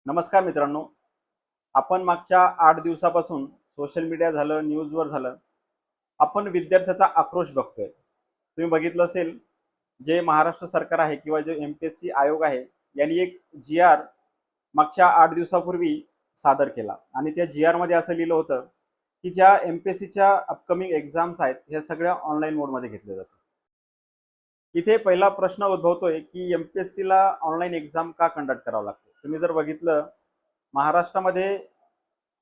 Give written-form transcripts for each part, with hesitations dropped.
नमस्कार मित्रांनो. आपण मागच्या 8 दिवसापासून सोशल मीडिया झालं, न्यूजवर झालं, आपण विद्यार्थ्याचा आक्रोश बघतोय. तुम्ही बघितलं असेल, जे महाराष्ट्र सरकार आहे किंवा जे एम-पी-एस-सी आयोग आहे, यांनी एक जी-आर मागच्या 8 दिवसापूर्वी सादर केला आणि त्या जी-आरमध्ये असं लिहिलं होतं, की ज्या एम-पी-एस-सीच्या अपकमिंग एक्झाम्स आहेत, ह्या सगळ्या ऑनलाईन मोडमध्ये घेतल्या जातात. इथे पहिला प्रश्न उद्भवतोय, की एम-पी-एस-सीला ऑनलाईन एक्झाम का कंडक्ट करावं लागते? तुम्ही जर बघितलं, महाराष्ट्रामध्ये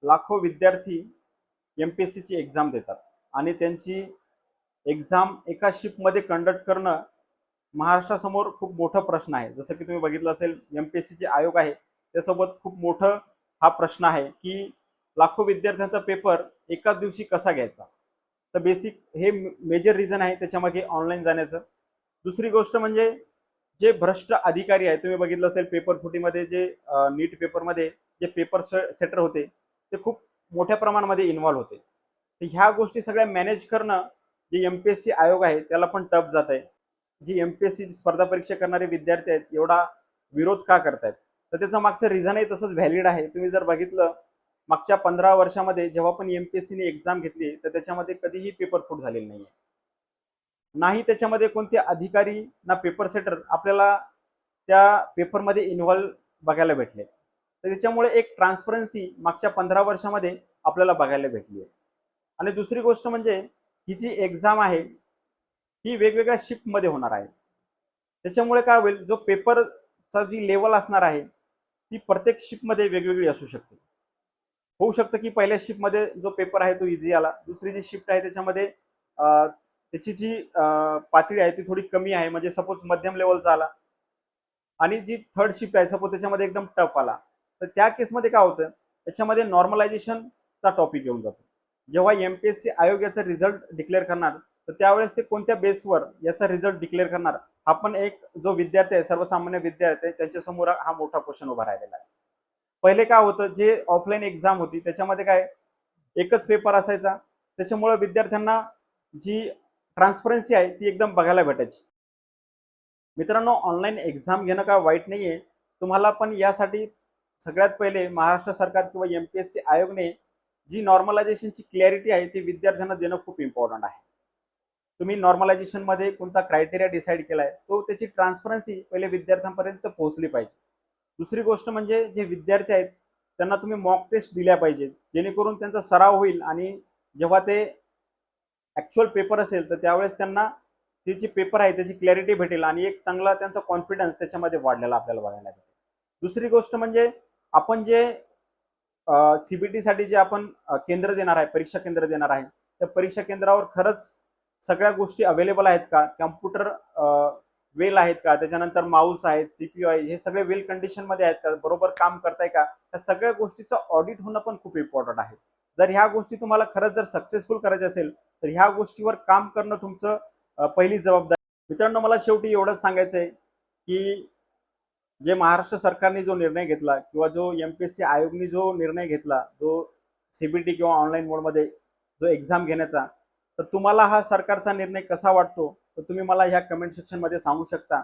लाखो विद्यार्थी एम-पी-एस-सीची एक्झाम देतात आणि त्यांची एक्झाम एका शिफ्टमध्ये कंडक्ट करणं महाराष्ट्रासमोर खूप मोठा प्रश्न आहे. जसं की तुम्ही बघितलं असेल, एम-पी-एस-सी जे आयोग आहे, त्यासोबत खूप मोठं हा प्रश्न आहे, की लाखो विद्यार्थ्यांचा पेपर एकाच दिवशी कसा घ्यायचा? तर बेसिक हे मेजर रिझन आहे त्याच्यामागे ऑनलाईन जाण्याचं. दुसरी गोष्ट म्हणजे जे भ्रष्ट अधिकारी आहेत, तुम्ही बघितलं असेल पेपर फुटीमध्ये जे नीट पेपरमध्ये जे पेपर सेटर होते, ते खूप मोठ्या प्रमाणामध्ये इन्व्हॉल्व होते. तर ह्या गोष्टी सगळ्या मॅनेज करणं जे एम-पी-एस-सी आयोग आहे त्याला पण टफ जात आहे. जी एम-पी-एस-सी स्पर्धा परीक्षा करणारे विद्यार्थी आहेत एवढा विरोध का करतायत? तर त्याचं मागचं रिझनही तसंच व्हॅलिड आहे. तुम्ही जर बघितलं, मागच्या 15 वर्षामध्ये जेव्हा पण एम-पी-एस-सीने एक्झाम घेतली, तर त्याच्यामध्ये कधीही पेपर फूट झालेली नाहीये. नाही त्याच्यामध्ये कोणते अधिकारी ना पेपर सेटर आपल्याला त्या पेपरमध्ये इन्व्हॉल्व बघायला भेटले. तर त्याच्यामुळे एक ट्रान्सपरन्सी मागच्या 15 वर्षामध्ये आपल्याला बघायला भेटली आहे. आणि दुसरी गोष्ट म्हणजे ही जी एक्झाम आहे, ही वेगवेगळ्या शिफ्टमध्ये होणार आहे. त्याच्यामुळे काय होईल, जो पेपरचा जी लेवल असणार आहे, ती प्रत्येक शिफ्टमध्ये वेगवेगळी असू शकते. होऊ शकतं की पहिल्या शिफ्टमध्ये जो पेपर आहे तो इझी आला. दुसरी जी शिफ्ट आहे त्याच्यामध्ये त्याची जी पातळी आहे ती थोडी कमी आहे. म्हणजे सपोज मध्यम लेव्हलचा आला आणि जी थर्ड शिफ्ट आहे सपोज त्याच्यामध्ये एकदम टफ आला. तर त्या केसमध्ये काय होतं, त्याच्यामध्ये नॉर्मलायझेशनचा टॉपिक येऊन जातो. जेव्हा एम-पी-एस-सी आयोग याचा रिझल्ट डिक्लेअर करणार, तर त्यावेळेस ते कोणत्या बेसवर याचा रिझल्ट डिक्लेअर करणार, हा पण एक जो विद्यार्थी आहे, सर्वसामान्य विद्यार्थी आहे, त्यांच्यासमोर हा मोठा क्वेश्चन उभा राहिलेला आहे. पहिले काय होतं, जे ऑफलाईन एक्झाम होती त्याच्यामध्ये काय एकच पेपर असायचा. त्याच्यामुळे विद्यार्थ्यांना जी ट्रान्सपरन्सी आहे ती एकदम बघायला भेटायची. मित्रांनो, ऑनलाईन एक्झाम घेणं काय वाईट नाहीये. तुम्हाला पण यासाठी सगळ्यात पहिले महाराष्ट्र सरकार किंवा एम-पी-एस-सी आयोगने जी नॉर्मलायझेशनची क्लॅरिटी आहे ती विद्यार्थ्यांना देणं खूप इम्पॉर्टंट आहे. तुम्ही नॉर्मलायझेशनमध्ये कोणता क्रायटेरिया डिसाईड केलाय, तो त्याची ट्रान्सपरन्सी पहिले विद्यार्थ्यांपर्यंत पोहोचली पाहिजे. दुसरी गोष्ट म्हणजे जे विद्यार्थी आहेत, त्यांना तुम्ही मॉक टेस्ट दिल्या पाहिजेत, जेणेकरून त्यांचा सराव होईल आणि जेव्हा ते ॲक्चुअल पेपर असेल, तर त्यावेळेस त्यांना ते जे पेपर आहे त्याची क्लॅरिटी भेटेल आणि एक चांगला त्यांचा कॉन्फिडन्स त्याच्यामध्ये वाढलेला आपल्याला बघायला भेटेल. दुसरी गोष्ट म्हणजे आपण जे सी-बी-टीसाठी जे आपण केंद्र देणार आहे, परीक्षा केंद्र देणार आहे, त्या परीक्षा केंद्रावर खरंच सगळ्या गोष्टी अवेलेबल आहेत का? कॉम्प्युटर वेल आहेत का? त्याच्यानंतर माऊस आहेत, सी-पी-यू आहे, हे सगळे वेल कंडिशनमध्ये आहेत का? बरोबर काम करताय का? त्या सगळ्या गोष्टीचं ऑडिट होणं पण खूप इम्पॉर्टंट आहे. जर ह्या गोष्टी तुम्हाला खरंच जर सक्सेसफुल करायच्या असेल, तर ह्या गोष्टीवर काम करणं तुमचं पहिली जबाबदारी. मित्रांनो, मला शेवटी एवढंच सांगायचं आहे, की जे महाराष्ट्र सरकारने जो निर्णय घेतला किंवा जो एम-पी-एस-सी आयोगने जो निर्णय घेतला, जो सी-बी-टी किंवा ऑनलाईन मोडमध्ये जो एक्झाम घेण्याचा, तर तुम्हाला हा सरकारचा निर्णय कसा वाटतो? तर तुम्ही मला ह्या कमेंट सेक्शनमध्ये सांगू शकता.